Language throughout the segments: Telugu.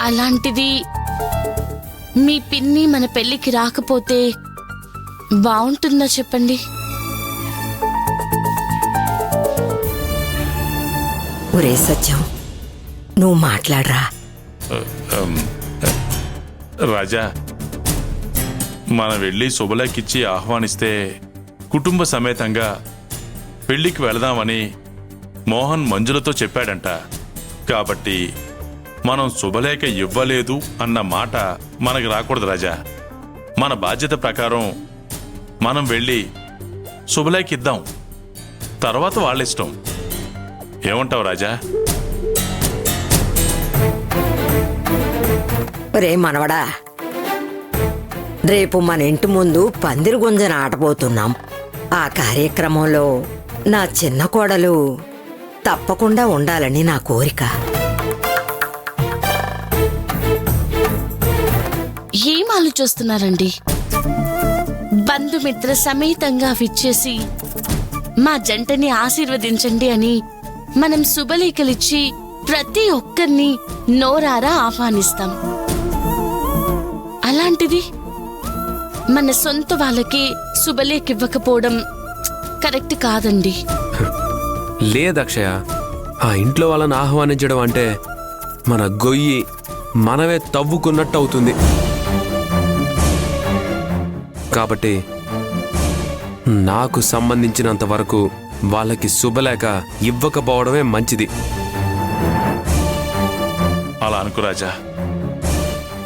అలాంటిది మీ పిన్ని మన పెళ్లికి రాకపోతే బాగుంటుందా చెప్పండి? ఒరే సత్యం, నువ్వు మాట్లాడరా. రాజా, మనం వెళ్ళి శుభలేఖిచ్చి ఆహ్వానిస్తే కుటుంబ సమేతంగా పెళ్లికి వెళదామని మోహన్ మంజులతో చెప్పాడంట. కాబట్టి మనం శుభలేఖ ఇవ్వలేదు అన్న మాట మనకు రాకూడదు రాజా. మన బాధ్యత ప్రకారం మనం వెళ్ళి శుభలేఖ ఇద్దాం, తర్వాత వాళ్ళ ఇష్టం. ఏమంటావు రాజా? ఒరే మనవడా, రేపు మన ఇంటి ముందు పందిరి గుంజన ఆటబోతున్నాం. ఆ కార్యక్రమంలో నా చిన్న కోడలు తప్పకుండా ఉండాలని నా కోరిక. ఏం ఆలోచిస్తున్నారండి? బంధుమిత్ర సమేతంగా విచ్చేసి మా జంటని ఆశీర్వదించండి అని మనం శుభలేఖలిచ్చి ప్రతి ఒక్కరిని నోరారా ఆహ్వానిస్తాం. అలాంటిది మన సొంత వాళ్ళకి శుభలేఖ ఇవ్వకపోవడం కరెక్ట్ కాదండి. లేదక్షయ, ఆ ఇంట్లో వాళ్ళని ఆహ్వానించడం అంటే మన గొయ్యి మనమే తవ్వుకున్నట్టు అవుతుంది. కాబట్టి నాకు సంబంధించినంత వరకు వాళ్ళకి శుభలేఖ ఇవ్వకపోవడమే మంచిది. అలా అనుకు రాజా.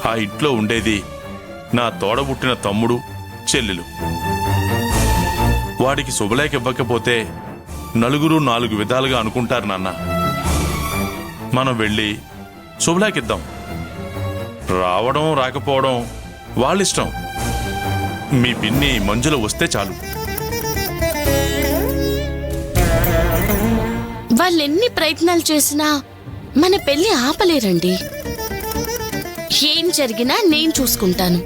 ఆ ఇంట్లో ఉండేది నా తోడబుట్టిన తమ్ముడు, చెల్లెలు. వాడికి శుభలేఖ ఇవ్వకపోతే నలుగురు 4 విధాలుగా అనుకుంటారు నాన్న. మనం వెళ్ళి శుభలేఖ ఇద్దాం. రావడం రాకపోవడం వాళ్ళిష్టం. మీ పిన్ని మంజుల వస్తే చాలు. వాళ్ళెన్ని ప్రయత్నాలు చేసినా మన పెళ్లి ఆపలేరండి. ఏం జరిగినా నేను చూసుకుంటాను.